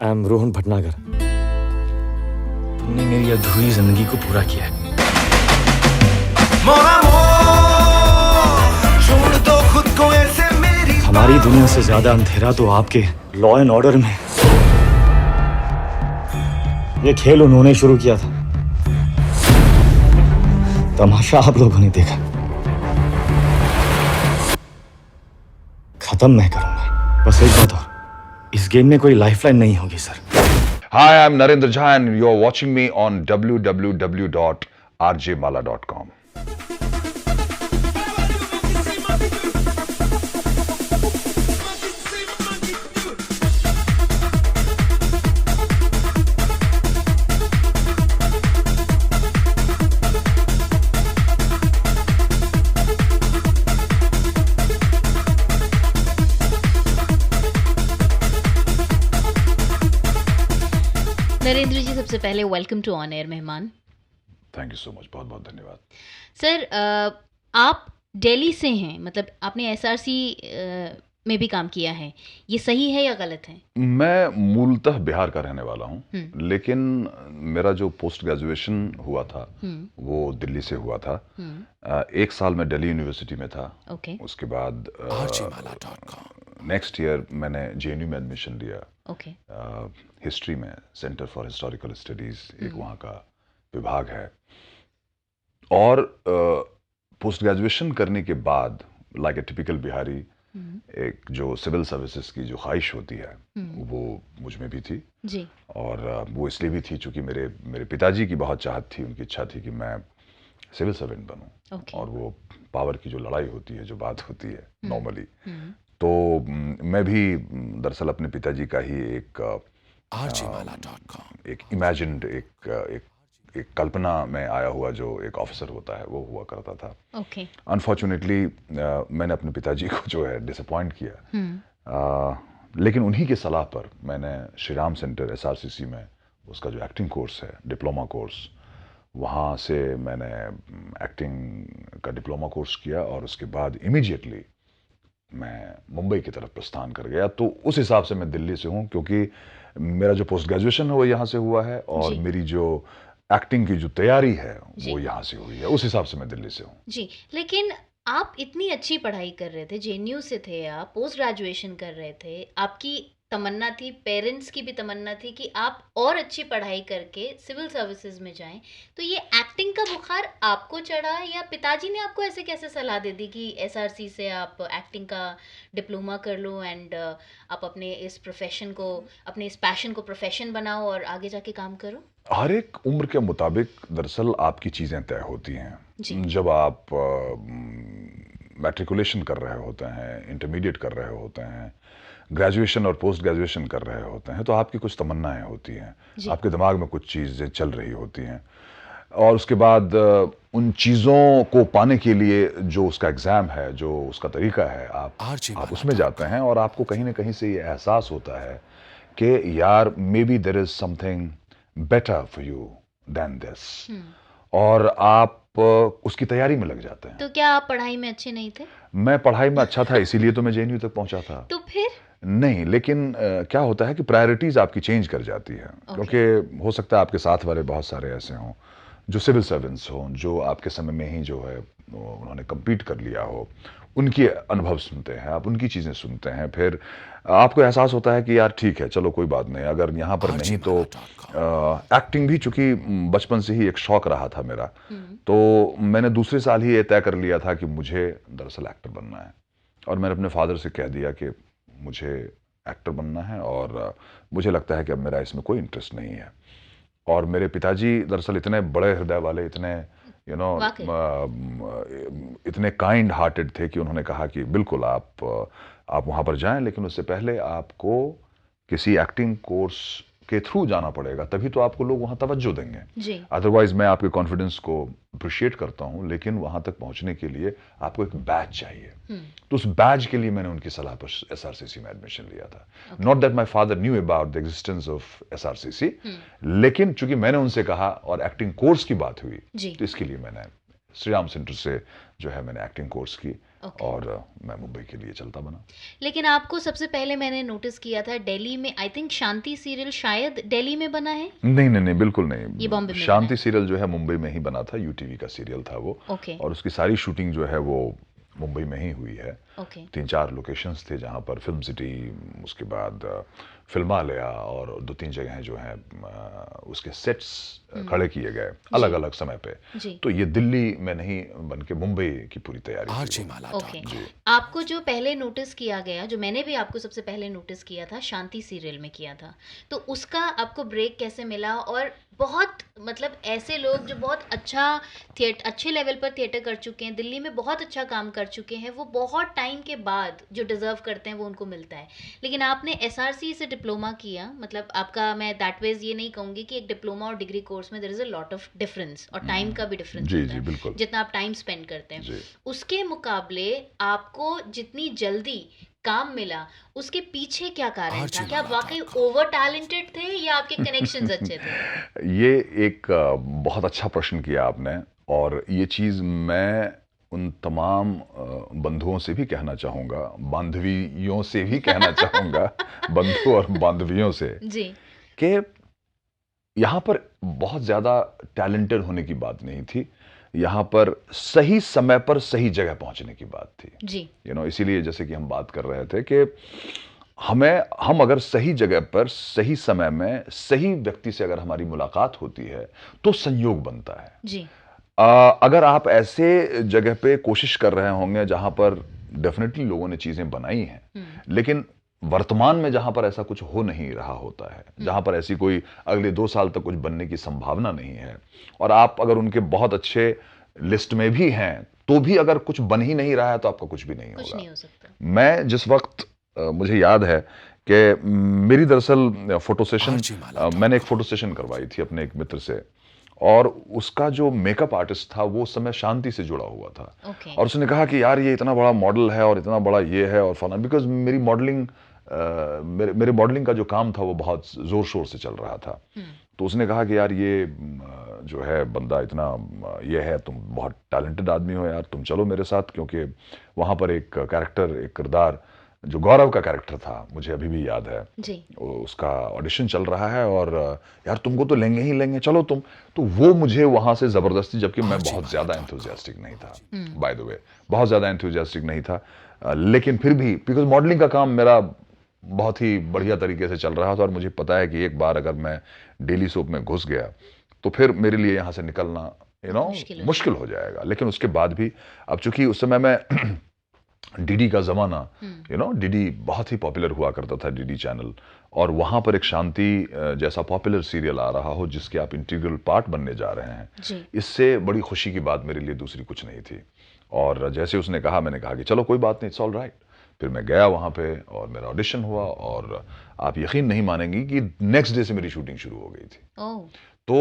I am Rohan Bhatnagar. तुमने मेरी अधूरी जिंदगी को पूरा किया है। छोड़ दो खुद को ऐसे मेरी हमारी दुनिया से ज्यादा अंधेरा तो आपके लॉ एंड ऑर्डर में। ये खेल उन्होंने शुरू किया था, तमाशा आप लोगों ने देखा। खत्म मैं करूंगा। बस एक बात और, इस गेम में कोई लाइफलाइन नहीं होगी sir. Hi, I'm Narendra Jha and you're watching me on www.rjmala.com. Narendra ji, सबसे पहले वेलकम टू ऑन एयर मेहमान। थैंक यू सो मच, बहुत बहुत धन्यवाद। सर, आप दिल्ली से हैं, मतलब आपने एसआरसी में भी काम किया है, ये सही है या गलत है? मैं मूलतः बिहार का रहने वाला हूँ, लेकिन मेरा जो पोस्ट ग्रेजुएशन हुआ था वो दिल्ली से हुआ था। एक साल मैं दिल्ली यूनिवर्सिटी में था। ओके। उसके बाद नेक्स्ट ईयर मैंने जेएनयू में एडमिशन लिया। ओके। हिस्ट्री में, सेंटर फॉर हिस्टोरिकल स्टडीज एक वहाँ का विभाग है। और पोस्ट ग्रेजुएशन करने के बाद लाइक ए टिपिकल बिहारी, एक जो सिविल सर्विसेज की जो ख्वाहिश होती है वो मुझ में भी थी जी। और वो इसलिए भी थी चूंकि मेरे पिताजी की बहुत चाहत थी, उनकी इच्छा थी कि मैं सिविल सर्वेंट बनूं। ओके। और वो पावर की जो लड़ाई होती है, जो बात होती है नॉर्मली, तो मैं भी दरअसल अपने पिताजी का ही एक इमेजिन्ड एक कल्पना में आया हुआ जो एक ऑफिसर होता है वो हुआ करता था। ओके। अनफॉर्चुनेटली मैंने अपने पिताजी को जो है डिसअपॉइंट किया। लेकिन उन्हीं की सलाह पर मैंने श्री राम सेंटर एसआरसीसी में उसका जो एक्टिंग कोर्स है, डिप्लोमा कोर्स, वहाँ से मैंने एक्टिंग का डिप्लोमा कोर्स किया और उसके बाद इमीडिएटली मैं मुंबई की तरफ प्रस्थान कर गया। तो उस हिसाब से मैं दिल्ली से हूँ, क्योंकि मेरा जो पोस्ट ग्रेजुएशन है वो यहाँ से हुआ है और मेरी जो एक्टिंग की जो तैयारी है वो यहाँ से हुई है। उस हिसाब से मैं दिल्ली से हूँ जी। लेकिन आप इतनी अच्छी पढ़ाई कर रहे थे, जेएनयू से थे, आप पोस्ट ग्रेजुएशन कर रहे थे, आपकी तमन्ना थी, पेरेंट्स की भी तमन्ना थी कि आप और अच्छी पढ़ाई करके सिविल सर्विसेज में जाएं, तो ये एक्टिंग का बुखार आपको चढ़ा या पिताजी ने आपको ऐसे कैसे सलाह दे दी कि एसआरसी से आप एक्टिंग का डिप्लोमा कर लो एंड आप अपने इस प्रोफेशन को, अपने इस पैशन को प्रोफेशन बनाओ और आगे जाके काम करो? हर एक उम्र के मुताबिक दरअसल आपकी चीज़ें तय होती हैं। जब आप मैट्रिकुलेशन कर रहे होते हैं, इंटरमीडिएट कर रहे होते हैं, ग्रेजुएशन और पोस्ट ग्रेजुएशन कर रहे होते हैं, तो आपकी कुछ तमन्नाएं होती हैं, आपके दिमाग में कुछ चीज़ें चल रही होती हैं और उसके बाद उन चीज़ों को पाने के लिए जो उसका एग्ज़ाम है, जो उसका तरीका है, आप उसमें जाते हैं और आपको कहीं ना कहीं से ये एहसास होता है कि यार maybe there is something better for you than this, और आप उसकी तैयारी में लग जाते हैं। तो क्या आप पढ़ाई में अच्छे नहीं थे? मैं पढ़ाई में अच्छा था, इसीलिए तो मैं जेएनयू तक पहुंचा था। तो फिर नहीं, लेकिन क्या होता है कि प्रायोरिटीज आपकी चेंज कर जाती है। क्योंकि हो सकता है आपके साथ वाले बहुत सारे ऐसे हों जो सिविल सर्वेंट्स हों, जो आपके समय में ही जो है उन्होंने कम्पीट कर लिया हो, उनके अनुभव सुनते हैं, आप उनकी चीज़ें सुनते हैं, फिर आपको एहसास होता है कि यार ठीक है, चलो कोई बात नहीं, अगर यहाँ पर नहीं तो एक्टिंग भी चूंकि बचपन से ही एक शौक रहा था मेरा, तो मैंने दूसरे साल ही ये तय कर लिया था कि मुझे दरअसल एक्टर बनना है। और मैंने अपने फादर से कह दिया कि मुझे एक्टर बनना है और मुझे लगता है कि अब मेरा इसमें कोई इंटरेस्ट नहीं है। और मेरे पिताजी दरअसल इतने बड़े हृदय वाले, इतने इतने काइंड हार्टेड थे कि उन्होंने कहा कि बिल्कुल आप वहाँ पर जाएं, लेकिन उससे पहले आपको किसी एक्टिंग कोर्स के थ्रू जाना पड़ेगा, तभी तो आपको लोग वहाँ तवज्जो देंगे। अदरवाइज मैं आपके कॉन्फिडेंस को अप्रिशिएट करता हूँ, लेकिन वहाँ तक पहुँचने के लिए आपको एक बैच चाहिए। तो उस बैच के लिए मैंने उनकी सलाह पर एसआरसीसी में एडमिशन लिया था। Not that my father knew about the existence of SRCC, लेकिन चूंकि मैंने उनसे कहा और एक्टिंग कोर्स की बात हुई, तो इसके लिए मैंने श्री राम सेंटर से जो है मैंने एक्टिंग कोर्स की ओके। और मैं मुंबई के लिए चलता बना। लेकिन आपको सबसे पहले मैंने नोटिस किया था दिल्ली में, आई थिंक शांति सीरियल शायद दिल्ली में बना है। नहीं नहीं नहीं, बिल्कुल ये नहीं। बॉम्बे में बना शांति है। सीरियल जो है मुंबई में ही बना था, यूटीवी का सीरियल था वो, ओके। और उसकी सारी शूटिंग जो है वो मुंबई में ही हुई है। ओके। 3-4 लोकेशंस थे जहाँ पर फिल्म सिटी, उसके बाद फिल्मालया और 2-3 जगह जो हैं उसके सेट्स खड़े किए गए अलग अलग समय पे। जी। तो ये दिल्ली में नहीं बल्कि मुंबई की पूरी तैयारी थी वो। ओके। जी। आपको जो पहले नोटिस किया गया, जो मैंने भी आपको सबसे पहले नोटिस किया था, शांति सीरियल में किया था, तो उसका आपको ब्रेक कैसे मिला? और बहुत मतलब ऐसे लोग जो बहुत अच्छे लेवल पर थिएटर कर चुके हैं, दिल्ली में बहुत अच्छा काम कर चुके हैं, वो बहुत टाइम के बाद जो डिजर्व करते हैं वो उनको मिलता है। लेकिन आपने एसआरसी से डिप्लोमा किया, मतलब आपका, मैं दैट वेज ये नहीं कहूँगी कि एक डिप्लोमा और डिग्री कोर्स में there is a lot of difference, और टाइम का भी डिफरेंस जी होता जी है, बिल्कुल जितना आप टाइम स्पेंड करते हैं। जी। उसके मुकाबले आपको जितनी जल्दी काम मिला, उसके पीछे क्या कारण था? क्या आप वाकई ओवर टैलेंटेड थे या आपके कनेक्शंस अच्छे थे? ये एक बहुत अच्छा प्रश्न किया आपने, और ये चीज़ मैं उन तमाम बंधुओं से भी कहना चाहूँगा, बांधवियों से भी कहना चाहूँगा, बंधु और बांधवियों से, जी। कि यहाँ पर बहुत ज़्यादा टैलेंटेड होने की बात नहीं थी, यहाँ पर सही समय पर सही जगह पहुँचने की बात थी। जी। इसीलिए जैसे कि हम बात कर रहे थे कि हम अगर सही जगह पर सही समय में सही व्यक्ति से अगर हमारी मुलाकात होती है तो संयोग बनता है। जी। अगर आप ऐसे जगह पे कोशिश कर रहे होंगे जहां पर डेफिनेटली लोगों ने चीजें बनाई हैं, लेकिन वर्तमान में जहां पर ऐसा कुछ हो नहीं रहा होता है, जहां पर ऐसी कोई अगले 2 साल तक कुछ बनने की संभावना नहीं है, और आप अगर उनके बहुत अच्छे लिस्ट में भी हैं तो भी अगर कुछ बन ही नहीं रहा है तो आपका कुछ भी नहीं कुछ होगा। नहीं हो सकता। मैं जिस वक्त मुझे याद है कि मेरी दरअसल फोटो सेशन, मैंने एक फोटो सेशन करवाई थी अपने एक मित्र से, और उसका जो मेकअप आर्टिस्ट था वो उस समय शांति से जुड़ा हुआ था। ओके। और उसने कहा कि यार ये इतना बड़ा मॉडल है और इतना बड़ा ये है और फलाना, बिकॉज मेरी मॉडलिंग मेरे मॉडलिंग का जो काम था वो बहुत जोर शोर से चल रहा था। तो उसने कहा कि यार ये जो है बंदा इतना ये है, तुम बहुत टैलेंटेड आदमी हो यार, तुम चलो मेरे साथ, क्योंकि वहाँ पर एक कैरेक्टर, एक किरदार जो गौरव का कैरेक्टर था, मुझे अभी भी याद है, जी। उसका ऑडिशन चल रहा है और यार तुमको तो लेंगे ही लेंगे, चलो तुम। तो वो मुझे वहाँ से ज़बरदस्ती, जबकि मैं बहुत ज़्यादा एंथुसियास्टिक नहीं था, बाय द वे, बहुत ज़्यादा एंथुसियास्टिक नहीं था, लेकिन फिर भी बिकॉज मॉडलिंग का काम मेरा बहुत ही बढ़िया तरीके से चल रहा था, और मुझे पता है कि एक बार अगर मैं डेली सोप में घुस गया तो फिर मेरे लिए यहाँ से निकलना मुश्किल हो जाएगा। लेकिन उसके बाद भी, अब चूंकि उस समय मैं डीडी का ज़माना, डीडी बहुत ही पॉपुलर हुआ करता था, डीडी चैनल, और वहाँ पर एक शांति जैसा पॉपुलर सीरियल आ रहा हो जिसके आप इंटीग्रल पार्ट बनने जा रहे हैं, इससे बड़ी खुशी की बात मेरे लिए दूसरी कुछ नहीं थी। और जैसे उसने कहा, मैंने कहा कि चलो कोई बात नहीं, इट्स ऑल राइट। फिर मैं गया वहाँ पे और मेरा ऑडिशन हुआ, और आप यकीन नहीं मानेंगी कि नेक्स्ट डे से मेरी शूटिंग शुरू हो गई थी। तो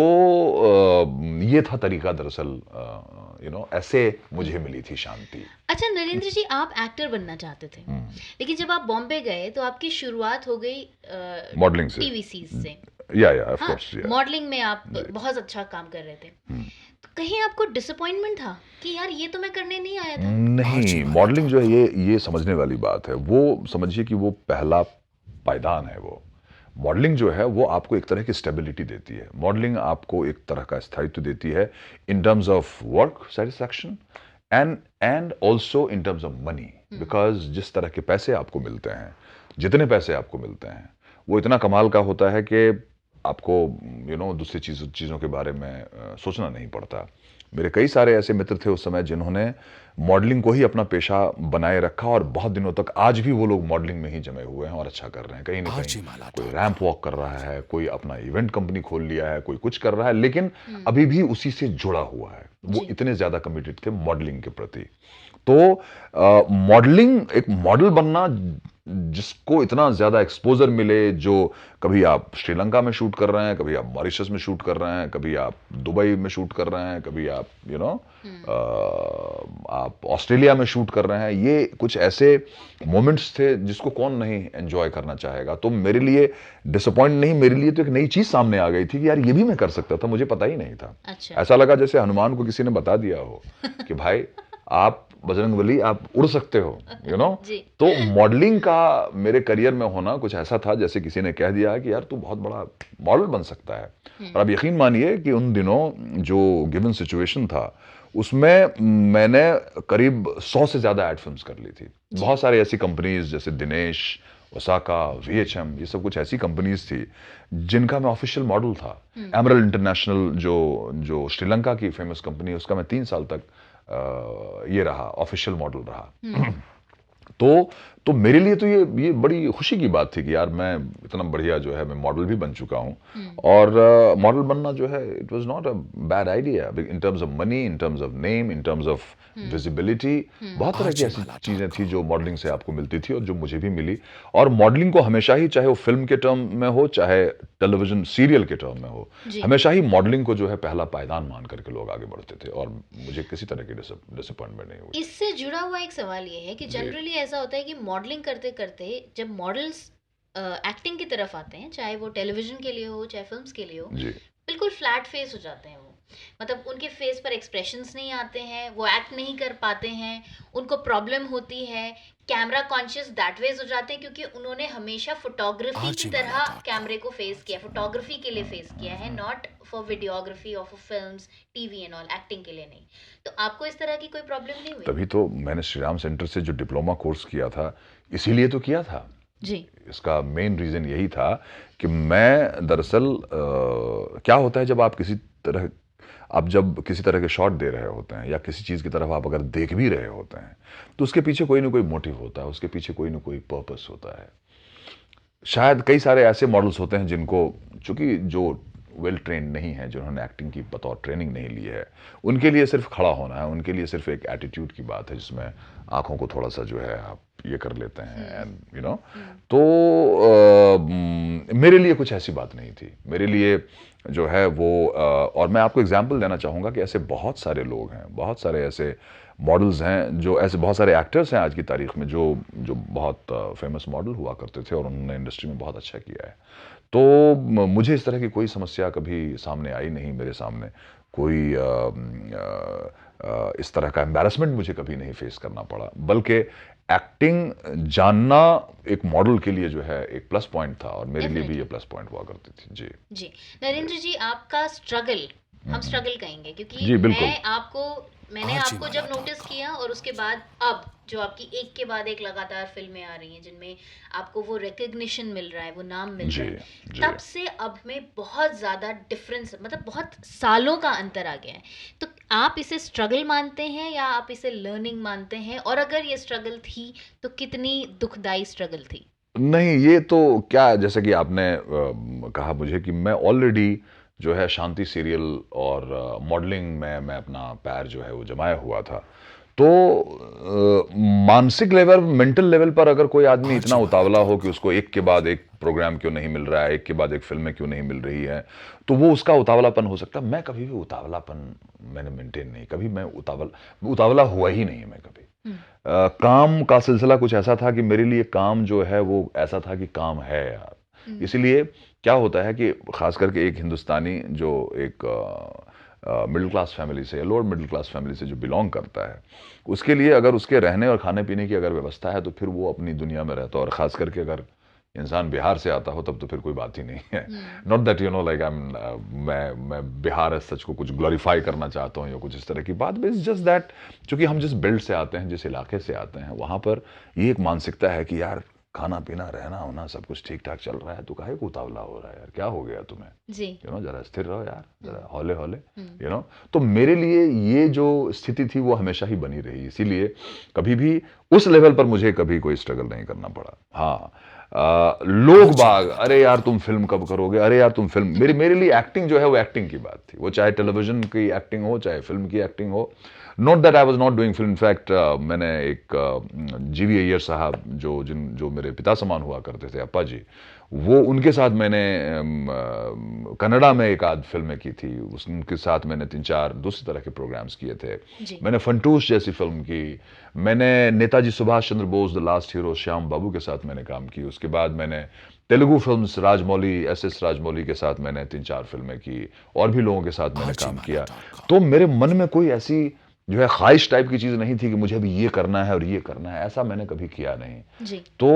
ये था तरीका दरअसल, ऐसे मुझे मिली थी शांति। अच्छा नरेंद्र जी, आप एक्टर बनना चाहते थे, लेकिन जब आप बॉम्बे गए तो आपकी शुरुआत हो गई मॉडलिंग से, टीवी सीरीज से। या ऑफ कोर्स, मॉडलिंग में आप बहुत अच्छा काम कर रहे थे, तो कहीं आपको डिसअपॉइंटमेंट था कि यार ये तो मैं करने नहीं आया था? नहीं, मॉडलिंग जो है ये समझने वाली बात है, वो समझिए कि वो पहला पायदान है। वो मॉडलिंग जो है वो आपको एक तरह की स्टेबिलिटी देती है, मॉडलिंग आपको एक तरह का स्थायित्व देती है in terms of work satisfaction and also in terms of money, because जिस तरह के पैसे आपको मिलते हैं, जितने पैसे आपको मिलते हैं, वो इतना कमाल का होता है कि आपको दूसरी चीज़ों के बारे में सोचना नहीं पड़ता। मेरे कई सारे ऐसे मित्र थे उस समय जिन्होंने मॉडलिंग को ही अपना पेशा बनाए रखा, और बहुत दिनों तक आज भी वो लोग मॉडलिंग में ही जमे हुए हैं और अच्छा कर रहे हैं। कहीं ना कहीं कोई रैंप वॉक कर रहा है, कोई अपना इवेंट कंपनी खोल लिया है, कोई कुछ कर रहा है, लेकिन अभी भी उसी से जुड़ा हुआ है। वो इतने ज़्यादा कमिटेड थे मॉडलिंग के प्रति। तो मॉडलिंग, एक मॉडल बनना जिसको इतना ज़्यादा एक्सपोजर मिले, जो कभी आप श्रीलंका में शूट कर रहे हैं, कभी आप मॉरिशस में शूट कर रहे हैं, कभी आप दुबई में शूट कर रहे हैं, कभी आप आप ऑस्ट्रेलिया में शूट कर रहे हैं, ये कुछ ऐसे मोमेंट्स थे जिसको कौन नहीं एंजॉय करना चाहेगा। तो मेरे लिए डिसअपॉइंट नहीं, मेरे लिए तो एक नई चीज़ सामने आ गई थी कि यार ये भी मैं कर सकता था, मुझे पता ही नहीं था। अच्छा। ऐसा लगा जैसे हनुमान को किसी ने बता दिया हो कि भाई आप बजरंगबली आप उड़ सकते हो, यू नो। जी। तो मॉडलिंग का मेरे करियर में होना कुछ ऐसा था जैसे किसी ने कह दिया कि यार तू बहुत बड़ा मॉडल बन सकता है। और आप यकीन मानिए कि उन दिनों जो गिवन सिचुएशन था उसमें मैंने करीब 100 से ज्यादा एड फिल्म्स कर ली थी। बहुत सारी ऐसी कंपनीज जैसे दिनेश, ओसाका, VHM, ये सब कुछ ऐसी कंपनीज थी जिनका मैं ऑफिशियल मॉडल था। एमरल्ड इंटरनेशनल जो जो श्रीलंका की फेमस कंपनी है उसका मैं 3 साल तक ये रहा, ऑफिशियल मॉडल रहा। तो मेरे लिए तो ये बड़ी खुशी की बात थी कि यार मैं इतना बढ़िया जो है मैं मॉडल भी बन चुका हूँ। और मॉडल बनना जो है it was not a bad idea in terms of money, in terms of name, in terms of visibility. बहुत तरह की ऐसी चीजें थी जो मॉडलिंग से आपको मिलती थी और जो मुझे भी मिली। और मॉडलिंग को हमेशा ही, चाहे वो फिल्म के टर्म में हो चाहे टेलीविजन सीरियल के टर्म में हो, हमेशा ही मॉडलिंग को जो है पहला पायदान मान करके लोग आगे बढ़ते थे और मुझे किसी तरह की डिसअपॉइंटमेंट नहीं हुई। इससे जुड़ा हुआ एक सवाल ये है कि जनरली ऐसा होता है कि मॉडलिंग करते करते जब मॉडल्स एक्टिंग की तरफ आते हैं, चाहे वो टेलीविजन के लिए हो चाहे फिल्म्स के लिए हो, बिल्कुल फ्लैट फेस हो जाते हैं। वो मतलब उनके फेस पर एक्सप्रेशंस नहीं आते हैं, वो एक्ट नहीं कर पाते हैं, उनको प्रॉब्लम होती है, कैमरा कॉन्शियस दैट वेज हो जाते हैं क्योंकि उन्होंने हमेशा फोटोग्राफी की तरह कैमरे को फेस किया, फोटोग्राफी के लिए फेस किया है, not for videography of films, TV and all, acting के लिए नहीं। तो आपको इस तरह की कोई प्रॉब्लम नहीं हुई? तभी तो मैंने श्री राम सेंटर से जो डिप्लोमा कोर्स किया था इसीलिए तो किया था जी। इसका मेन रीजन यही था कि मैं दरअसल क्या होता है जब आप जब किसी तरह के शॉट दे रहे होते हैं या किसी चीज़ की तरफ आप अगर देख भी रहे होते हैं तो उसके पीछे कोई ना कोई मोटिव होता है, उसके पीछे कोई ना कोई पर्पस होता है। शायद कई सारे ऐसे मॉडल्स होते हैं जिनको, चूंकि जो वेल ट्रेंड नहीं है, जिन्होंने एक्टिंग की बतौर ट्रेनिंग नहीं ली है, उनके लिए सिर्फ खड़ा होना है, उनके लिए सिर्फ एक एटीट्यूड की बात है जिसमें आंखों को थोड़ा सा जो है आप ये कर लेते हैं एंड यू नो। तो मेरे लिए कुछ ऐसी बात नहीं थी। मेरे लिए जो है वो और मैं आपको एग्जांपल देना चाहूँगा कि ऐसे बहुत सारे लोग हैं, बहुत सारे ऐसे मॉडल्स हैं, जो ऐसे बहुत सारे एक्टर्स हैं आज की तारीख में जो बहुत फेमस मॉडल हुआ करते थे और उन्होंने इंडस्ट्री में बहुत अच्छा किया है। तो मुझे इस तरह की कोई समस्या कभी सामने आई नहीं, मेरे सामने कोई इस तरह का एम्बैरेसमेंट मुझे कभी नहीं फेस करना पड़ा, बल्कि एक्टिंग जानना एक मॉडल के लिए जो है एक प्लस पॉइंट था और मेरे लिए भी ये प्लस पॉइंट हुआ करती थी। जी जी। नरेंद्र जी, आपका स्ट्रगल, हम स्ट्रगल कहेंगे क्योंकि जी, बिल्कुल। मैंने आपको जब नोटिस किया और उसके बाद अब जो आपकी एक के बाद एक लगातार फिल्में आ रही हैं जिनमें आपको वो रिकग्निशन मिल रहा है, वो नाम मिल रहा है, तब से अब में बहुत ज़्यादा डिफरेंस, मतलब बहुत सालों का अंतर आ गया है। तो आप इसे स्ट्रगल मानते हैं या आप इसे लर्निंग मानते हैं? और अगर ये स्ट्रगल थी तो कितनी दुखदाई स्ट्रगल थी? नहीं, ये तो क्या, जैसे कि आपने कहा मुझे कि मैं ऑलरेडी जो है शांति सीरियल और मॉडलिंग में मैं अपना पैर जो है वो जमाया हुआ था। तो मानसिक लेवल, मेंटल लेवल पर अगर कोई आदमी इतना उतावला हो कि उसको एक के बाद एक प्रोग्राम क्यों नहीं मिल रहा है, एक के बाद एक फिल्में क्यों नहीं मिल रही है, तो वो उसका उतावलापन हो सकता है। मैं कभी भी उतावलापन मैंने मेंटेन नहीं, कभी मैं उतावला हुआ ही नहीं है मैं कभी। काम का सिलसिला कुछ ऐसा था कि मेरे लिए काम जो है वो ऐसा था कि काम है यार। इसीलिए क्या होता है कि खास करके एक हिंदुस्तानी जो एक मिडिल क्लास फैमिली से या लोअर मिडिल क्लास फैमिली से जो बिलोंग करता है, उसके लिए अगर उसके रहने और खाने पीने की अगर व्यवस्था है तो फिर वो अपनी दुनिया में रहता है। और ख़ास करके अगर इंसान बिहार से आता हो तब तो फिर कोई बात ही नहीं है। Not that you know like मैं बिहार सच को कुछ ग्लोरीफाई करना चाहता हूँ या कुछ इस तरह की बात, बट इट्स जस्ट दैट क्योंकि हम जिस बेल्ट से आते हैं, जिस इलाके से आते हैं, वहाँ पर ये एक मानसिकता है कि यार खाना पीना रहना होना सब कुछ ठीक ठाक चल रहा है, तो काहे को उतावला हो रहा है यार, क्या हो गया तुम्हें जी, यू नो, जरा स्थिर रहो यार, जरा हौले हौले, यू नो। तो मेरे लिए ये जो स्थिति थी वो हमेशा ही बनी रही, इसीलिए कभी भी उस लेवल पर मुझे कभी कोई स्ट्रगल नहीं करना पड़ा। हाँ, लोग बाग, अरे यार तुम फिल्म कब करोगे, अरे यार तुम फिल्म, मेरे लिए एक्टिंग जो है वो एक्टिंग की बात थी, वो चाहे टेलीविजन की एक्टिंग हो चाहे फिल्म की एक्टिंग हो। Not that I was not doing film, in fact मैंने एक जीवी अय्यर साहब जो मेरे पिता समान हुआ करते थे, अप्पा जी, वो उनके साथ मैंने कन्नड़ा में एक आध फिल्में की थी, उनके साथ मैंने 3-4 दूसरी तरह के प्रोग्राम्स किए थे। मैंने फंटूस जैसी फिल्म की, मैंने Netaji Subhash Chandra Bose the last hero Shyam Babu के साथ मैंने काम की। उसके बाद मैंने तेलुगु फिल्म्स राजमौली, एस राजमौली के साथ मैंने 3-4 फिल्में की, और भी लोगों के साथ मैंने काम किया। तो मेरे मन में कोई ऐसी जो है ख्वाहिश टाइप की चीज़ नहीं थी कि मुझे अभी ये करना है और ये करना है, ऐसा मैंने कभी किया नहीं। जी। तो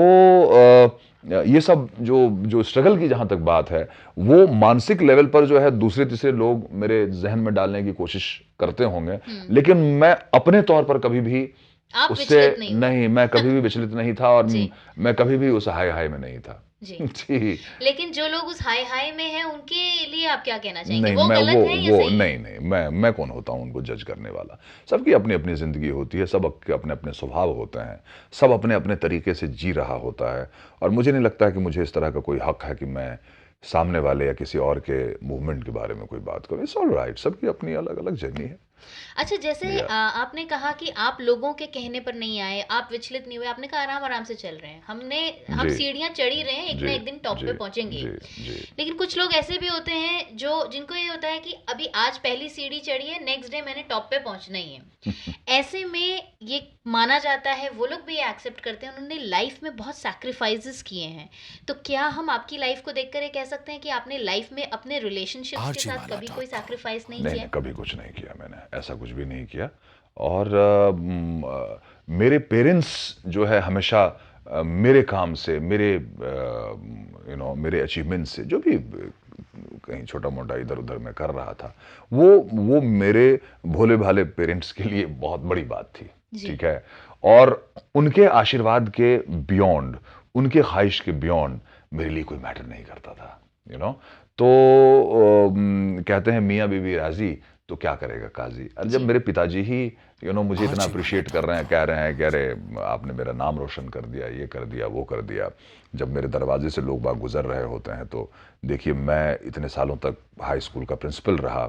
ये सब जो जो स्ट्रगल की जहाँ तक बात है, वो मानसिक लेवल पर जो है दूसरे तीसरे लोग मेरे ज़हन में डालने की कोशिश करते होंगे, लेकिन मैं अपने तौर पर कभी भी आप उससे विचलित नहीं हुए। नहीं, मैं कभी भी विचलित नहीं था और जी। मैं कभी भी उस हाय-हाय में नहीं था। जी। जी। लेकिन जो लोग उस हाय-हाय में हैं, उनके लिए आप क्या कहना चाहेंगे? नहीं, वो मैं गलत है या वो सही है? नहीं, नहीं, मैं कौन होता हूँ उनको जज करने वाला। सबकी अपनी-अपनी ज़िंदगी होती है, सब के अपने-अपने स्वभाव होते हैं, सब अपने-अपने तरीके से जी रहा होता है और मुझे नहीं लगता कि मुझे इस तरह का कोई हक है कि मैं सामने वाले या किसी और के मूवमेंट के बारे में कोई बात करूँ। इट्स ऑलराइट, सबकी अपनी अलग-अलग जर्नी है। अच्छा, जैसे या आपने कहा कि आप लोगों के कहने पर नहीं आए, आप विचलित नहीं हुए, आपने कहा आराम-आराम से चल रहे हैं। हम जी, सीढ़ियाँ चढ़ ही रहे हैं, एक जी, ना एक दिन टॉप जी, पे पहुँचेंगे जी, ही। जी। लेकिन कुछ लोग ऐसे भी होते हैं जो जिनको ये होता है कि अभी आज पहली सीढ़ी चढ़ी है, नेक्स्ट डे मैंने टॉप पे पहुँचना ही है। ऐसे में ये माना जाता है, वो लोग भी ये एक्सेप्ट करते हैं, उन्होंने लाइफ में बहुत सैक्रिफाइसेस किए हैं। तो क्या हम आपकी लाइफ को देखकर ये कह सकते हैं कि आपने लाइफ में अपने रिलेशनशिप्स के साथ कभी कोई सैक्रिफाइस नहीं नहीं, किया? नहीं, कभी कुछ नहीं किया मैंने, ऐसा कुछ भी नहीं किया और मेरे पेरेंट्स जो है हमेशा मेरे काम से, मेरे मेरे अचीवमेंट से जो भी कहीं छोटा-मोटा इधर-उधर मैं कर रहा था, वो मेरे भोले-भाले पेरेंट्स के लिए बहुत बड़ी बात थी, जी। ठीक है? और उनके आशीर्वाद के बियॉन्ड, उनके ख्वाहिश के बियॉन्ड मेरे लिए कोई मैटर नहीं करता था, यू नो? तो कहते हैं मियाँ बीवी राज़ी तो क्या करेगा काज़ी। और जब जी। मेरे पिताजी ही मुझे इतना अप्रिशिएट कर रहे हैं, कह रहे हैं कि अरे आपने मेरा नाम रोशन कर दिया, ये कर दिया, वो कर दिया। जब मेरे दरवाजे से लोग बाग गुज़र रहे होते हैं तो देखिए मैं इतने सालों तक हाई स्कूल का प्रिंसिपल रहा।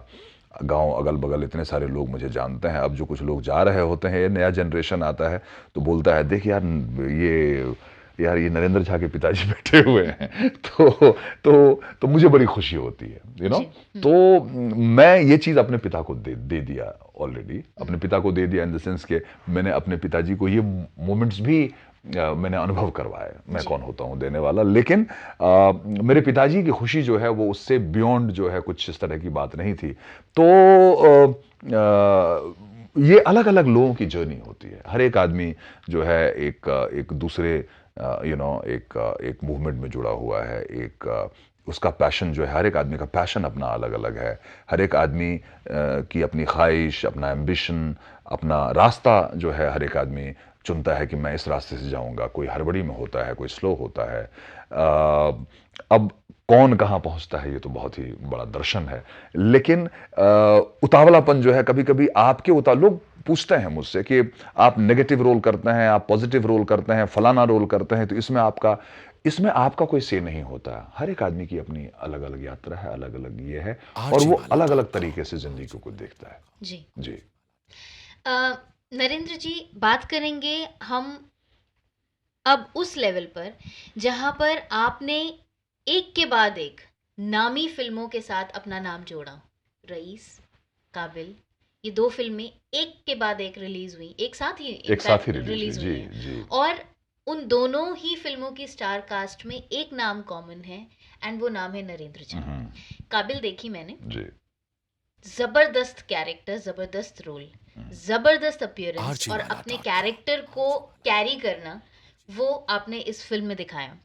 गाँव अगल-बगल इतने सारे लोग मुझे जानते हैं। अब जो कुछ लोग जा रहे होते हैं, ये नया जनरेशन आता है तो बोलता है देख ये नरेंद्र झा के पिताजी बैठे हुए हैं। तो मुझे बड़ी खुशी होती है, यू नो? जी। तो मैं ये चीज़ अपने पिता को दे दिया ऑलरेडी। अपने पिता को दे दिया इन द सेंस कि मैंने अपने पिताजी को ये मोमेंट्स भी मैंने अनुभव करवाए। मैं जी। कौन होता हूँ देने वाला, लेकिन मेरे पिताजी की खुशी जो है वो उससे बियॉन्ड जो है कुछ इस तरह की बात नहीं थी। तो ये अलग-अलग लोगों की जर्नी होती है। हर एक आदमी जो है एक दूसरे एक मूवमेंट में जुड़ा हुआ है। उसका पैशन जो है, हर एक आदमी का पैशन अपना अलग-अलग है। हर एक आदमी की अपनी ख्वाहिश, अपना एम्बिशन, अपना रास्ता जो है हर एक आदमी चुनता है कि मैं इस रास्ते से जाऊँगा। कोई हड़बड़ी में होता है, कोई स्लो होता है। अब कौन कहाँ पहुँचता है ये तो बहुत ही बड़ा दर्शन है। लेकिन उतावलापन जो है कभी-कभी लोग पूछते हैं मुझसे कि आप नेगेटिव रोल करते हैं, आप पॉजिटिव रोल करते हैं, फलाना रोल करते हैं, तो इसमें आपका कोई से नहीं होता। हर एक आदमी की अपनी अलग-अलग यात्रा है, अलग-अलग ये है और वो अलग-अलग तरीके से ज़िंदगी को देखता है। जी। जी। नरेंद्र जी, बात करेंगे हम अब उस लेवल पर जहाँ पर आपने एक के बाद एक नामी फिल्मों के साथ अपना नाम जोड़ा। रईस, काबिल, ये 2 फ़िल्में एक के बाद एक रिलीज़ हुई। एक साथ ही एक साथ ही इनफैक्ट रिलीज़ हुई। रिलीज़ हुई जी, हैं। जी। और उन दोनों ही फ़िल्मों की स्टार कास्ट में एक नाम कॉमन है एंड वो नाम है नरेंद्र झा। काबिल देखी मैंने। जी। ज़बरदस्त कैरेक्टर, ज़बरदस्त रोल, ज़बरदस्त अपीयरेंस और अपने कैरेक्टर को कैरी करना, वो आपने इस फ़िल्म में दिखाया।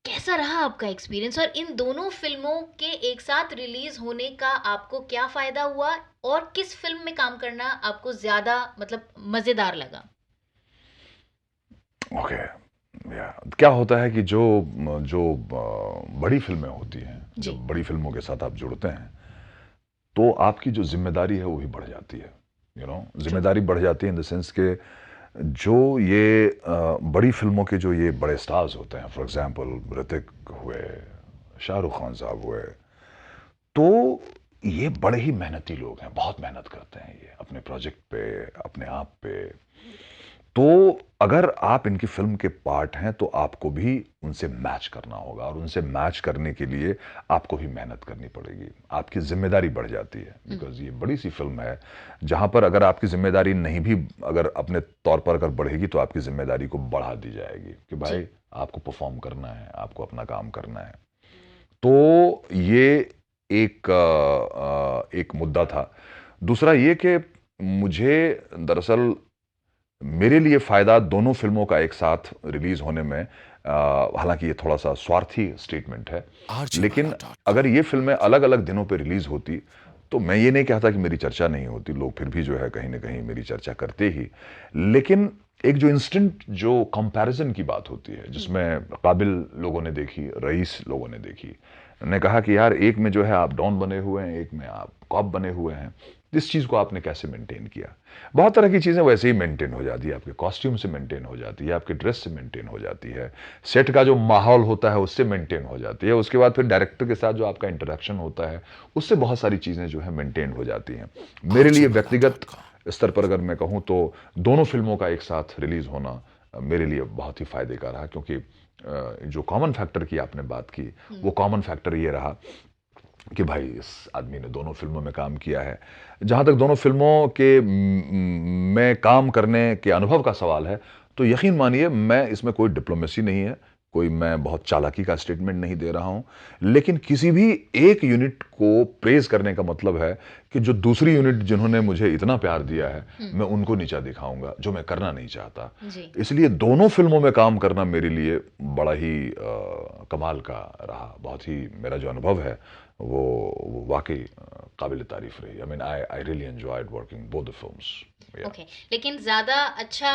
कैसा रहा आपका एक्सपीरियंस और इन दोनों फ़िल्मों के एक साथ रिलीज़ होने का आपको क्या फ़ायदा हुआ और किस फ़िल्म में काम करना आपको ज़्यादा मतलब मज़ेदार लगा? ओके, या क्या होता है कि जो जो बड़ी फ़िल्में होती हैं, जी। जब बड़ी फ़िल्मों के साथ आप जुड़ते हैं, तो आपकी जो ज़िम्मेदारी है वो भी बढ़ जाती है, यू नो? ज़िम्मेदारी बढ़ जाती है इन द सेंस के जो ये बड़ी फ़िल्मों के जो ये बड़े स्टार्स होते हैं, फॉर एग्ज़ाम्पल ऋतिक हुए, शाहरुख खान साहब हुए, तो ये बड़े ही मेहनती लोग हैं, बहुत मेहनत करते हैं ये अपने प्रोजेक्ट पे, अपने आप पे। तो अगर आप इनकी फ़िल्म के पार्ट हैं, तो आपको भी उनसे मैच करना होगा और उनसे मैच करने के लिए आपको भी मेहनत करनी पड़ेगी। आपकी ज़िम्मेदारी बढ़ जाती है, बिकॉज़ ये बड़ी-सी फ़िल्म है, जहाँ पर अगर आपकी ज़िम्मेदारी नहीं भी अगर अपने तौर पर अगर बढ़ेगी, तो आपकी ज़िम्मेदारी को बढ़ा दी जाएगी कि भाई, आपको परफ़ॉर्म करना है, आपको अपना काम करना है। तो ये एक मुद्दा था। दूसरा ये कि मुझे दरअसल मेरे लिए फ़ायदा दोनों फ़िल्मों का एक साथ रिलीज़ होने में हालाँकि ये थोड़ा-सा स्वार्थी स्टेटमेंट है, लेकिन अगर ये फ़िल्में अलग-अलग दिनों पे रिलीज़ होती, तो मैं ये नहीं कहता कि मेरी चर्चा नहीं होती, लोग फिर भी जो है कहीं न कहीं मेरी चर्चा करते ही। लेकिन एक जो इंस्टेंट जो कंपैरिज़न की बात होती है, जिसमें काबिल लोगों ने देखी, रईस लोगों ने देखी, उन्होंने कहा कि यार एक में जो है आप डॉन बने हुए हैं, एक में आप कॉप बने हुए हैं, इस चीज़ को आपने कैसे मेंटेन किया? बहुत तरह की चीज़ें वैसे ही मेंटेन हो जाती है, आपके कॉस्ट्यूम से मेंटेन हो जाती है, आपके ड्रेस से मेंटेन हो जाती है, सेट का जो माहौल होता है उससे मेंटेन हो जाती है, उसके बाद फिर डायरेक्टर के साथ जो आपका इंटरेक्शन होता है, उससे बहुत सारी चीज़ें जो है मेंटेन हो जाती हैं। मेरे लिए व्यक्तिगत स्तर पर अगर मैं कहूँ तो दोनों फ़िल्मों का एक साथ रिलीज़ होना मेरे लिए बहुत ही फ़ायदे का रहा, क्योंकि जो कॉमन फैक्टर की आपने बात की, वो कॉमन फैक्टर ये रहा कि भाई इस आदमी ने दोनों फ़िल्मों में काम किया है। जहाँ तक दोनों फ़िल्मों के में काम करने के अनुभव का सवाल है, तो यकीन मानिए मैं इसमें कोई डिप्लोमेसी नहीं है, कोई मैं बहुत चालाकी का स्टेटमेंट नहीं दे रहा हूँ। लेकिन किसी भी एक यूनिट को प्रेज़ करने का मतलब है कि जो दूसरी यूनिट जिन्होंने मुझे इतना प्यार दिया है, मैं उनको नीचा दिखाऊँगा, जो मैं करना नहीं चाहता। जी। इसलिए दोनों फ़िल्मों में काम करना मेरे लिए बड़ा ही कमाल का रहा। बहुत ही मेरा जो अनुभव है वो वाक़ई काबिल तारीफ़ रही। I mean I really enjoyed working both the films. या ओके, लेकिन ज़्यादा अच्छा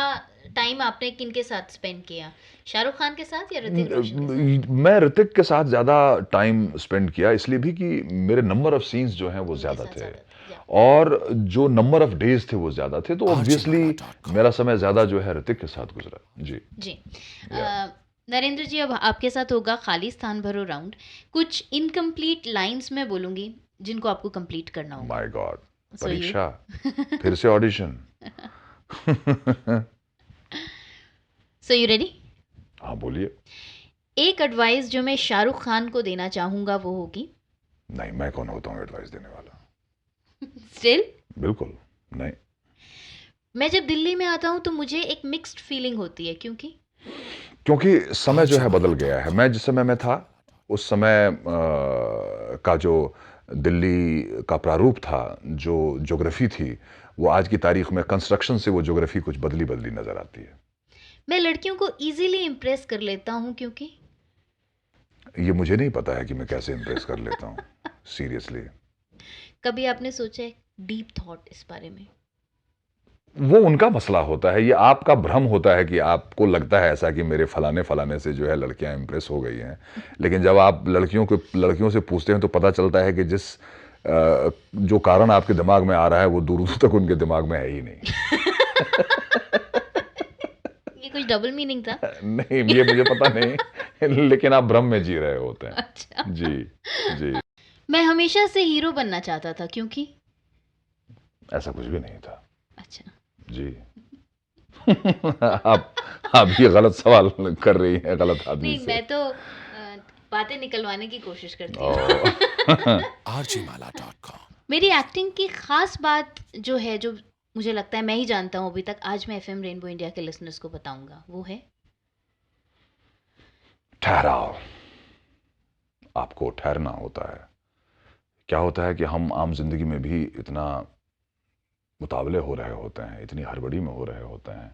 टाइम आपने किनके साथ स्पेंड किया? शाहरुख खान के साथ या ऋतिक रोशन के साथ? मैं ऋतिक के साथ ज़्यादा टाइम स्पेंड किया इसलिए भी कि मेरे नंबर ऑफ सीन्स जो हैं वो उनके ज़्यादा साथ थे, ज़्यादा या और जो नंबर ऑफ डेज़ थे वो ज़्यादा थे, तो ऑब्वियसली मेरा समय ज़्यादा जो है ऋतिक के साथ गुज़रा। जी। जी। या नरेंद्र जी, अब आपके साथ होगा खाली स्थान भरो राउंड। कुछ इनकम्प्लीट लाइन्स मैं बोलूँगी, जिनको आपको कंप्लीट करना होगा। My God! सो यू परीक्षा? फिर से ऑडिशन? So you ready? हाँ, बोलिए। एक एडवाइस जो मैं शाहरुख खान को देना चाहूँगा वो होगी, नहीं, मैं कौन होता हूँ एडवाइस देने वाला? स्टिल बिल्कुल, नहीं। मैं जब दिल्ली में आता हूँ तो मुझे एक मिक्स्ड फीलिंग होती है, क्योंकि क्योंकि समय जो है बदल गया है। मैं जिस समय में था, उस समय का जो दिल्ली का प्रारूप था, जो ज्योग्राफी थी, वो आज की तारीख में कंस्ट्रक्शन से वो ज्योग्राफी कुछ बदली-बदली नज़र आती है। मैं लड़कियों को इजीली इम्प्रेस कर लेता हूँ, क्योंकि ये मुझे नहीं पता है कि मैं कैसे इम्प्रेस कर लेता हूँ, सीरियसली। कभी आपने सोचा है डीप थॉट इस बारे में? वो उनका मसला होता है, ये आपका भ्रम होता है कि आपको लगता है ऐसा कि मेरे फलाने-फलाने से जो है लड़कियाँ इम्प्रेस हो गई हैं। लेकिन जब आप लड़कियों से पूछते हैं तो पता चलता है कि जो कारण आपके दिमाग में आ रहा है वो दूर-दूर तक उनके दिमाग में है ही नहीं। ये कुछ डबल मीनिंग था? नहीं, ये मुझे पता नहीं, लेकिन आप भ्रम में जी रहे होते हैं। अच्छा। जी, जी, मैं हमेशा से हीरो बनना चाहता था, क्योंकि ऐसा कुछ भी नहीं था। अच्छा। जी। आप ये गलत सवाल कर रही हैं, गलत आदमी नहीं, से। मैं तो बातें निकलवाने की कोशिश करती हूँ। ओह! rgmala.com मेरी एक्टिंग की खास बात जो है, जो मुझे लगता है मैं ही जानता हूँ अभी तक, आज मैं एफएम रेनबो इंडिया के लिसनर्स को बताऊंगा, वो है ठहराव। आपको ठहरना होता है। क्या होता है कि हम आम ज़िंदगी में भी इतना मुतावले हो रहे होते हैं, इतनी हड़बड़ी में हो रहे होते हैं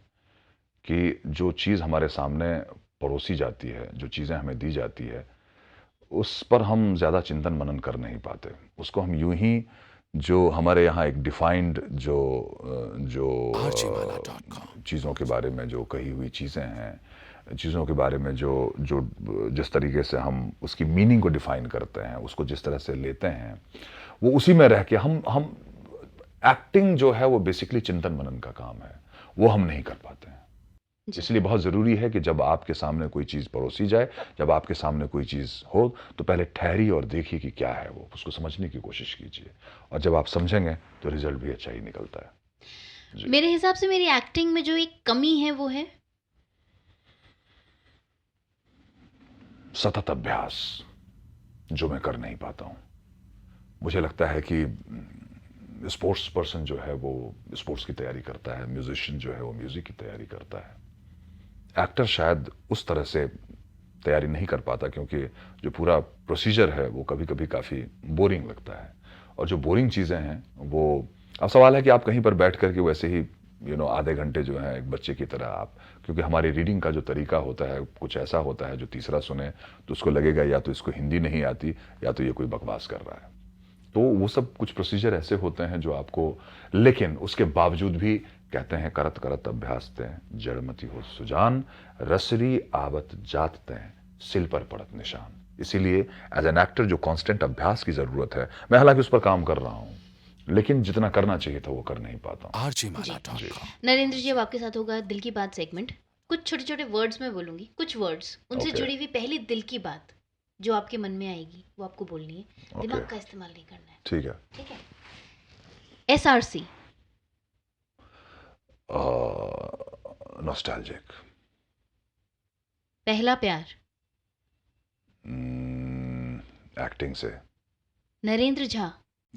कि जो चीज़ हमारे सामने परोसी जाती है, जो चीज़ें हमें दी जाती है, उस पर हम ज़्यादा चिंतन मनन कर नहीं पाते। उसको हम यूं ही, जो हमारे यहाँ एक डिफाइंड rgmala.com चीज़ों के बारे में जो कही हुई चीज़ें हैं, चीज़ों के बारे में जो जो जिस तरीके से हम उसकी मीनिंग को डिफाइन करते हैं, उसको जिस तरह से लेते हैं, वो उसी में रह के हम एक्टिंग जो है वो बेसिकली चिंतन मनन का काम है, वो हम नहीं कर पाते हैं। जी। इसलिए बहुत ज़रूरी है कि जब आपके सामने कोई चीज़ परोसी जाए, जब आपके सामने कोई चीज़ हो, तो पहले ठहरिए और देखिए कि क्या है वो, उसको समझने की कोशिश कीजिए, और जब आप समझेंगे तो रिजल्ट भी अच्छा ही निकलता है। जी। मेरे हिसाब से मेरी एक्टिंग में जो एक कमी है वो है सतत अभ्यास, जो मैं कर नहीं पाता हूँ। मुझे लगता है कि स्पोर्ट्स पर्सन जो है वो स्पोर्ट्स की तैयारी करता है, म्यूजिशियन जो है वो म्यूज़िक की तैयारी करता है, एक्टर शायद उस तरह से तैयारी नहीं कर पाता, क्योंकि जो पूरा प्रोसीजर है वो कभी कभी काफ़ी बोरिंग लगता है, और जो बोरिंग चीज़ें हैं वो अब सवाल है कि आप कहीं पर बैठ करके वैसे ही आधे घंटे जो है एक बच्चे की तरह आप, क्योंकि हमारी रीडिंग का जो तरीका होता है कुछ ऐसा होता है, जो तीसरा सुने तो उसको लगेगा या तो इसको हिंदी नहीं आती या तो ये कोई बकवास कर रहा है। तो वो सब कुछ प्रोसीजर ऐसे होते हैं जो आपको, लेकिन उसके बावजूद भी कहते हैं करत करत अभ्यास तय जड़मती हो सुजान, रसरी आवत जात तय सिल पर पड़त निशान। इसीलिए एज एन एक्टर जो कांस्टेंट अभ्यास की जरूरत है, मैं हालांकि उस पर काम कर रहा हूं, लेकिन जितना करना चाहिए था वो कर नहीं पाता हूं। RJmala.com. नरेंद्र जी, अब आपके साथ होगा दिल की बात सेगमेंट। कुछ छोटे छोटे वर्ड्स में बोलूंगी, कुछ वर्ड्स उनसे Okay. जुड़ी हुई पहली दिल की बात जो आपके मन में आएगी वो आपको बोलनी है। दिमाग Okay. का इस्तेमाल नहीं करना है, ठीक है। ठीक है? SRC। नॉस्टैल्जिक। पहला प्यार। एक्टिंग से। Narendra Jha.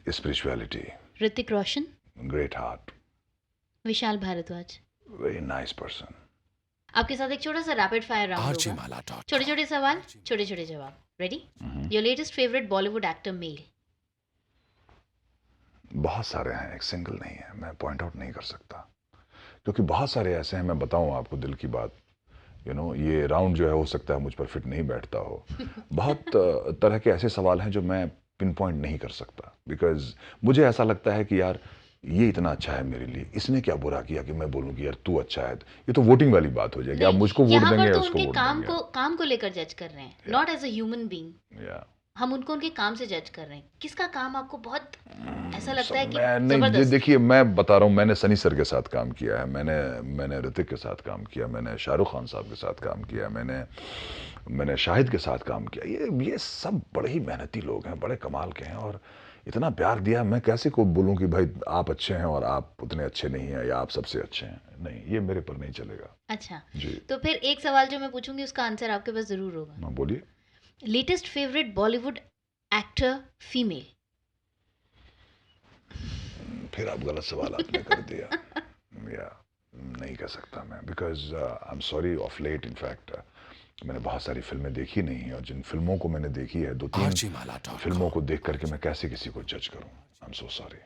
Spirituality. Hrithik Roshan. Great heart. Vishal Bhardwaj. Very nice person. आपके साथ एक छोटा सा रैपिड फायर राउंड होगा। RJmala.com. छोटे छोटे सवाल, छोटे छोटे जवाब। Ready? Your latest favourite Bollywood actor male. बहुत सारे हैं, एक सिंगल नहीं है, मैं पॉइंट आउट नहीं कर सकता क्योंकि बहुत सारे ऐसे हैं। मैं बताऊं आपको दिल की बात, ये राउंड जो है हो सकता है मुझ पर फिट नहीं बैठता हो। बहुत तरह के ऐसे सवाल हैं जो मैं पिन पॉइंट नहीं कर सकता, बिकॉज मुझे ऐसा लगता है कि यार ये इतना अच्छा है मेरे लिए, इसने क्या बुरा किया कि मैं बोलूं कि यार तू अच्छा है। ये तो वोटिंग वाली बात हो जाएगी, आप मुझको वोट यहाँ देंगे पर या तो उसको उनके वोट काम देंगे। को लेकर जज कर रहे हैं, not as a human being. या हम उनको उनके काम से जज कर रहे हैं। किसका काम आपको बहुत ऐसा लगता है कि मैं नहीं, जबरदस्त? देखिए मैं बता रहा हूँ, मैंने सनी सर के साथ काम किया है, मैंने ऋतिक के साथ काम किया, मैंने शाहरुख खान साहब के साथ काम किया, मैंने शाहिद के साथ काम किया। ये सब बड़े ही मेहनती लोग हैं, बड़े कमाल के हैं और इतना प्यार दिया। मैं कैसे को बोलूं कि भाई आप अच्छे हैं और आप उतने अच्छे नहीं हैं या आप सबसे अच्छे हैं। नहीं, ये मेरे पर नहीं चलेगा। अच्छा जी। तो फिर एक सवाल जो मैं पूछूंगी उसका आंसर आपके पास जरूर होगा। हाँ बोलिए। Latest favourite Bollywood actor female. फिर आप गलत सवाल आपने कर दिया। या नहीं कह सकता मैं, because I am sorry, of late in fact मैंने बहुत सारी फिल्में देखी नहीं है और जिन फिल्मों को मैंने देखी है, 2-3 RJmala.com. फिल्मों को देख करके मैं कैसे किसी को जज करूं। I am so sorry.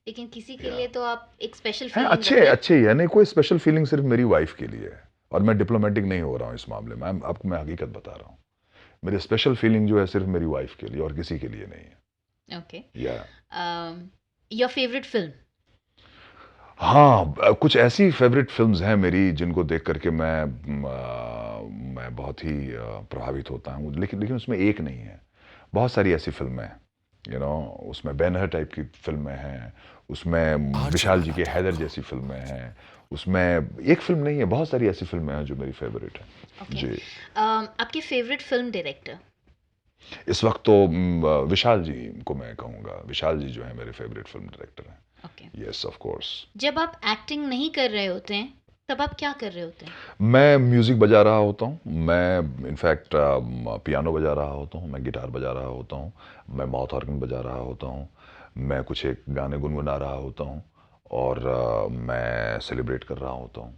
लेकिन किसी के लिए तो आप एक स्पेशल है फीलिंग अच्छे ही है, नहीं कोई स्पेशल फीलिंग सिर्फ मेरी वाइफ के लिए है और मैं डिप्लोमेटिक नहीं हो रहा हूँ इस मामले में। आपको मैं हकीकत बता रहा हूँ, मेरी स्पेशल फीलिंग जो है सिर्फ मेरी वाइफ के लिए और किसी के लिए नहीं है। ओके। या योर फेवरेट फिल्म। हाँ, कुछ ऐसी फेवरेट फिल्म्स हैं मेरी जिनको देख करके मैं बहुत ही प्रभावित होता हूँ, लेकिन उसमें एक नहीं है, बहुत सारी ऐसी फिल्में हैं। उसमें बैनर टाइप की फिल्में हैं, उसमें विशाल जी के हैदर जैसी फिल्में हैं, उसमें एक फिल्म नहीं है, बहुत सारी ऐसी फिल्में हैं जो मेरी फेवरेट है। Okay. जी। आपके फेवरेट फिल्म डायरेक्टर। इस वक्त तो विशाल जी को मैं कहूँगा, विशाल जी जो है मेरे फेवरेट फिल्म डायरेक्टर हैं। ओके। Yes of course. जब आप एक्टिंग नहीं कर रहे होते हैं तब आप क्या कर रहे होते हैं? मैं म्यूज़िक बजा रहा होता हूँ, मैं इनफैक्ट पियानो बजा रहा होता हूँ, मैं गिटार बजा रहा होता हूँ, मैं माउथ ऑर्गन बजा रहा होता हूँ, मैं कुछ एक गाने गुनगुना रहा होता हूँ और मैं सेलिब्रेट कर रहा होता हूँ।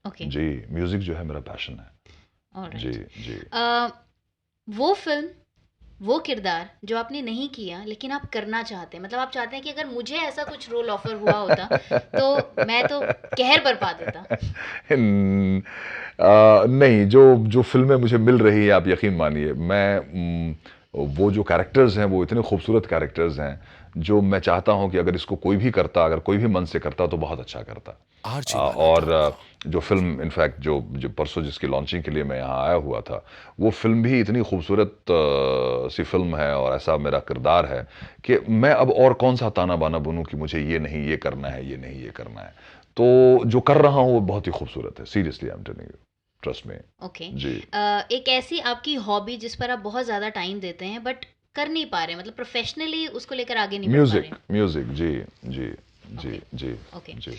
ओके। जी, म्यूज़िक जो है मेरा पैशन है। ऑलराइट। जी जी। वो फिल्म, वो किरदार जो आपने नहीं किया लेकिन आप करना चाहते हैं, मतलब आप चाहते हैं कि अगर मुझे ऐसा कुछ रोल ऑफर हुआ होता तो मैं तो कहर बरपा देता। नहीं, जो फिल्में मुझे मिल रही है, आप यकीन मानिए, मैं वो जो कैरेक्टर्स हैं वो इतने खूबसूरत कैरेक्टर्स हैं जो मैं चाहता हूं कि अगर इसको कोई भी करता, अगर कोई भी मन से करता तो बहुत अच्छा करता। और जो फिल्म इनफैक्ट जो परसों जिसकी लॉन्चिंग के लिए मैं यहाँ आया हुआ था, वो फिल्म भी इतनी खूबसूरत सी फिल्म है और ऐसा मेरा किरदार है कि मैं अब और कौन सा ताना बाना बनूं कि मुझे ये नहीं ये करना है, ये नहीं ये करना है। तो जो कर रहा हूँ वो बहुत ही खूबसूरत है। Seriously I am telling you, trust me. Okay. जी। एक ऐसी आपकी हॉबी जिस पर आप बहुत ज्यादा टाइम देते हैं बट कर नहीं पा रहे, मतलब प्रोफेशनली उसको लेकर आगे नहीं बढ़ पा रहे। म्यूजिक। जी जी जी जी। ओके। जी।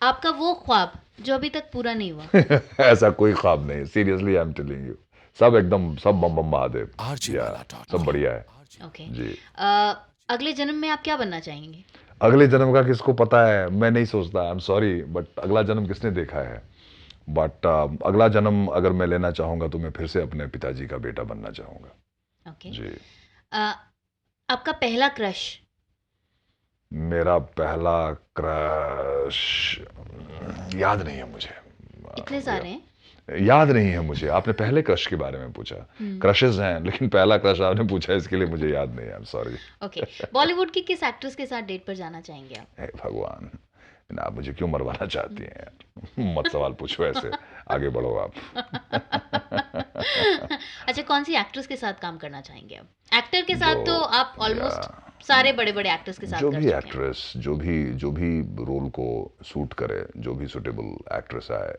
आपका वो ख्वाब जो अभी तक पूरा नहीं हुआ। ऐसा कोई ख्वाब नहीं, seriously I am telling you, सब एकदम सब बम बम महादेव। सब बढ़िया है। ओके। जी। अगले जन्म में आप क्या बनना चाहेंगे? अगले जन्म का किसको पता है, मैं नहीं सोचता, आई एम सॉरी, बट अगला जन्म किसने देखा है। बट अगला जन्म अगर मैं लेना चाहूंगा तो मैं फिर से अपने पिताजी का बेटा बनना चाहूंगा। ओके। जी। आपका पहला क्रश। मेरा पहला क्रश याद नहीं है मुझे। इतने सारे हैं? याद नहीं है मुझे। आपने पहले क्रश के बारे में पूछा। क्रशेस हैं, लेकिन पहला क्रश आपने पूछा, इसके लिए मुझे याद नहीं है। आई एम सॉरी। ओके, बॉलीवुड की किस एक्ट्रेस के साथ डेट पर जाना चाहेंगे आप? हे भगवान, ना आप मुझे क्यों मरवाना चाहती हैं यार? मत सवाल पूछो ऐसे। आगे बढ़ो आप। अच्छा, कौन सी एक्ट्रेस के साथ काम करना चाहेंगे आप? एक्टर के साथ तो आप या ऑलमोस्ट सारे बड़े बड़े एक्टर्स के साथ जो कर भी चुके हैं। एक्ट्रेस, जो भी रोल को सूट करे, जो भी सुटेबल एक्ट्रेस आए,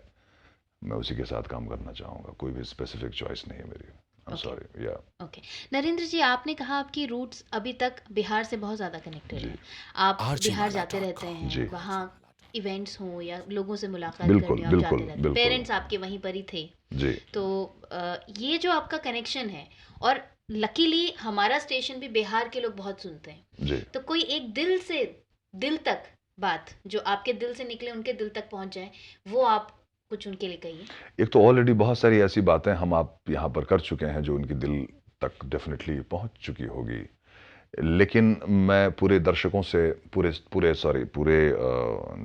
मैं उसी के साथ काम करना चाहूँगा। कोई भी स्पेसिफिक चॉइस नहीं है मेरी। I am okay sorry. या ओके, नरेंद्र जी, आपने कहा आपकी रूट्स अभी तक बिहार से बहुत ज़्यादा कनेक्टेड जी हैं। आप बिहार जाते रहते RGMala.com. हैं, जी वहाँ इवेंट्स हों या लोगों से मुलाकात बिल्कुल करने आप जाते बिल्कुल रहते हैं, बिल्कुल पेरेंट्स आपके वहीं पर ही थे। जी तो ये जो आपका कनेक्शन है, और लकीली हमारा स्टेशन भी बिहार के लोग बहुत सुनते हैं, जी। तो कोई एक दिल से दिल तक बात जो आपके दिल से निकले उनके दिल तक पहुंच जाए, वो आप कुछ उनके लिए कहिए। एक तो ऑलरेडी बहुत सारी ऐसी बातें हम आप यहाँ पर कर चुके हैं जो उनकी दिल तक डेफिनेटली पहुँच चुकी होगी। लेकिन मैं पूरे दर्शकों से, पूरे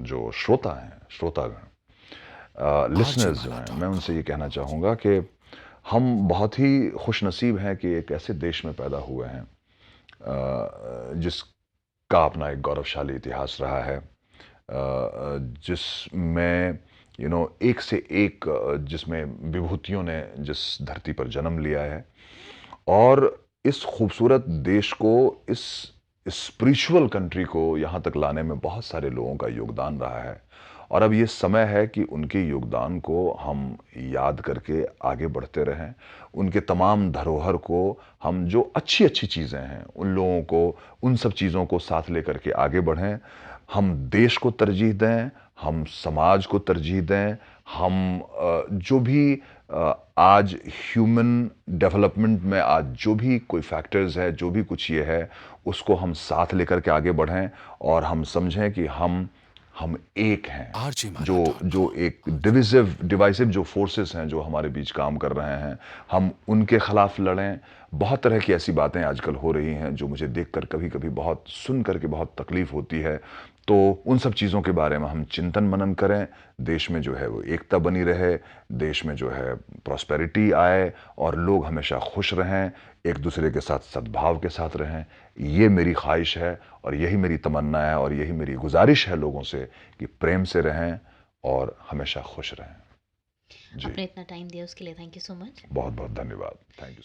जो श्रोता हैं, श्रोतागण, लिसनर्स जो हैं, मैं उनसे ये RGMala.com. कहना चाहूँगा कि हम बहुत ही खुशनसीब हैं कि एक ऐसे देश में पैदा हुए हैं जिसका अपना एक गौरवशाली इतिहास रहा है, जिसमें एक से एक जिसमें विभूतियों ने जिस धरती पर जन्म लिया है, और इस खूबसूरत देश को, इस स्पिरिचुअल कंट्री को यहाँ तक लाने में बहुत सारे लोगों का योगदान रहा है। और अब ये समय है कि उनके योगदान को हम याद करके आगे बढ़ते रहें। उनके तमाम धरोहर को, हम जो अच्छी अच्छी चीज़ें हैं उन लोगों को, उन सब चीज़ों को साथ लेकर के आगे बढ़ें। हम देश को तरजीह दें, हम समाज को तरजीह दें, हम जो भी आज ह्यूमन डेवलपमेंट में आज जो भी कोई फैक्टर्स है, जो भी कुछ ये है, उसको हम साथ लेकर के आगे बढ़ें और हम समझें कि हम एक हैं। जो RGMala.com. एक डिवाइसिव जो फोर्सेस हैं जो हमारे बीच काम कर रहे हैं, हम उनके खिलाफ लड़ें। बहुत तरह की ऐसी बातें आजकल हो रही हैं जो मुझे देखकर कभी कभी बहुत सुन करके बहुत तकलीफ होती है। तो उन सब चीज़ों के बारे में हम चिंतन मनन करें, देश में जो है वो एकता बनी रहे, देश में जो है प्रॉस्पेरिटी आए और लोग हमेशा खुश रहें, एक दूसरे के साथ सद्भाव के साथ रहें। ये मेरी ख्वाहिश है और यही मेरी तमन्ना है और यही मेरी गुजारिश है लोगों से कि प्रेम से रहें और हमेशा खुश रहें। जी, आपने इतना टाइम दिया उसके लिए थैंक यू सो मच। बहुत बहुत धन्यवाद। Thank you.